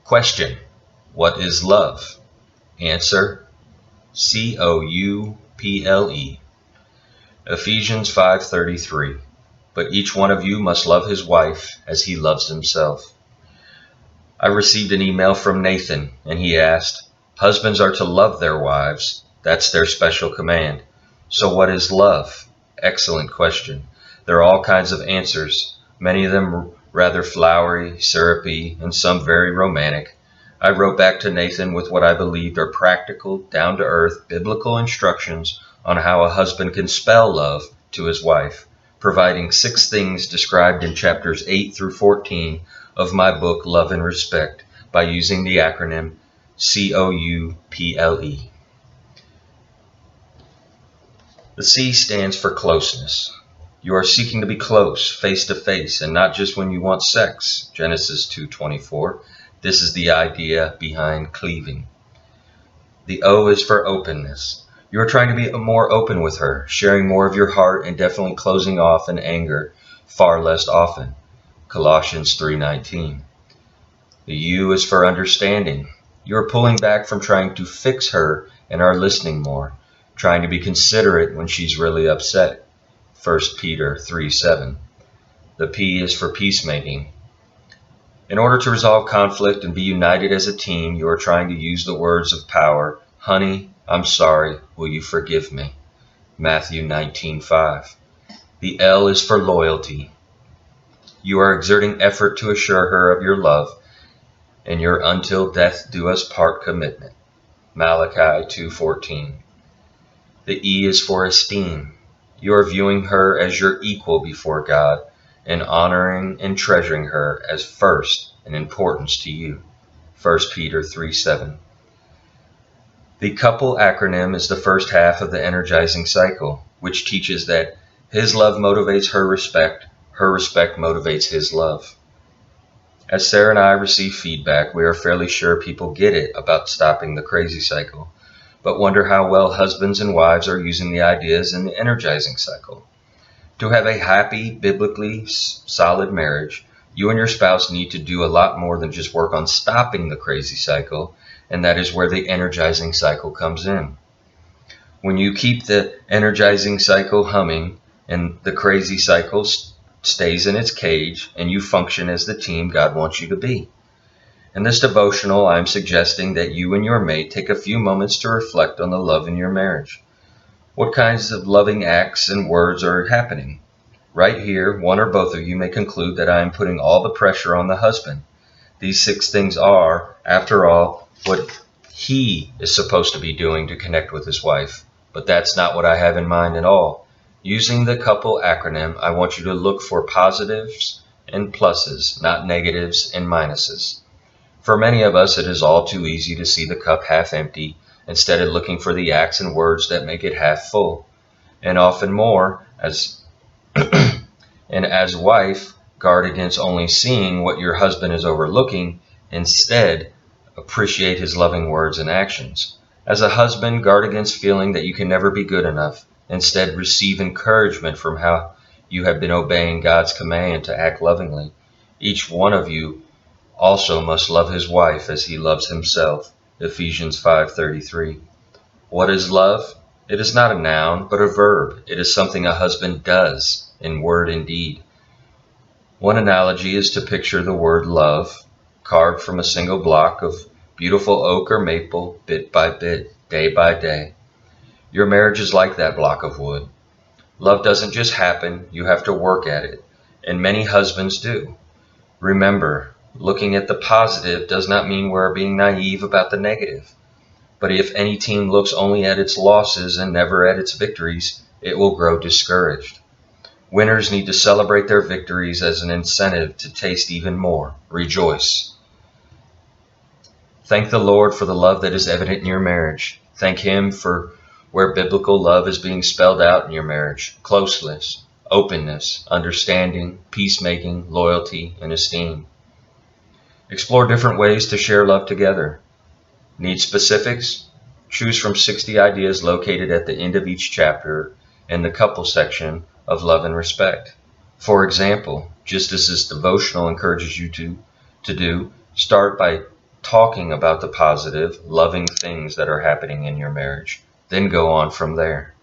Question: what is love? Answer: couple. Ephesians 5:33. But each one of you must love his wife as he loves himself. I received an email from Nathan, and he asked, husbands are to love their wives. That's their special command. So what is love? Excellent question. There are all kinds of answers, many of them rather flowery, syrupy, and some very romantic. I wrote back to Nathan with what I believed are practical, down-to-earth, biblical instructions on how a husband can spell love to his wife, providing 6 things described in chapters 8 through 14 of my book, Love and Respect, by using the acronym COUPLE. The C stands for closeness. You are seeking to be close, face to face, and not just when you want sex, Genesis 2:24. This is the idea behind cleaving. The O is for openness. You are trying to be more open with her, sharing more of your heart and definitely closing off in anger far less often, Colossians 3:19. The U is for understanding. You are pulling back from trying to fix her and are listening more, trying to be considerate when she's really upset, 1 Peter 3:7. The P is for peacemaking. In order to resolve conflict and be united as a team, you are trying to use the words of power. Honey, I'm sorry, will you forgive me? Matthew 19:5. The L is for loyalty. You are exerting effort to assure her of your love and your until death do us part commitment, Malachi 2:14. The E is for esteem. You are viewing her as your equal before God and honoring and treasuring her as first in importance to you, 1 Peter 3:7. The couple acronym is the first half of the Energizing Cycle, which teaches that his love motivates her respect motivates his love. As Sarah and I receive feedback, we are fairly sure people get it about stopping the crazy cycle, but wonder how well husbands and wives are using the ideas in the Energizing Cycle. To have a happy, biblically solid marriage, you and your spouse need to do a lot more than just work on stopping the crazy cycle, and that is where the Energizing Cycle comes in. When you keep the Energizing Cycle humming and the crazy cycle stays in its cage and you function as the team God wants you to be. In this devotional, I'm suggesting that you and your mate take a few moments to reflect on the love in your marriage. What kinds of loving acts and words are happening? Right here, one or both of you may conclude that I am putting all the pressure on the husband. These 6 things are, after all, what he is supposed to be doing to connect with his wife. But that's not what I have in mind at all. Using the couple acronym, I want you to look for positives and pluses, not negatives and minuses. For many of us, it is all too easy to see the cup half empty instead of looking for the acts and words that make it half full. And often more, as wife, guard against only seeing what your husband is overlooking. Instead, appreciate his loving words and actions. As a husband, guard against feeling that you can never be good enough. Instead, receive encouragement from how you have been obeying God's command to act lovingly. Each one of you also must love his wife as he loves himself, Ephesians 5:33. What is love? It is not a noun, but a verb. It is something a husband does in word and deed. One analogy is to picture the word love carved from a single block of beautiful oak or maple, bit by bit, day by day. Your marriage is like that block of wood. Love doesn't just happen, you have to work at it, and many husbands do. Remember, looking at the positive does not mean we're being naive about the negative. But if any team looks only at its losses and never at its victories, it will grow discouraged. Winners need to celebrate their victories as an incentive to taste even more. Rejoice. Thank the Lord for the love that is evident in your marriage. Thank Him for where biblical love is being spelled out in your marriage: closeness, openness, understanding, peacemaking, loyalty, and esteem. Explore different ways to share love together. Need specifics? Choose from 60 ideas located at the end of each chapter in the couple section of Love and Respect. For example, just as this devotional encourages you to do, start by talking about the positive, loving things that are happening in your marriage. Then go on from there.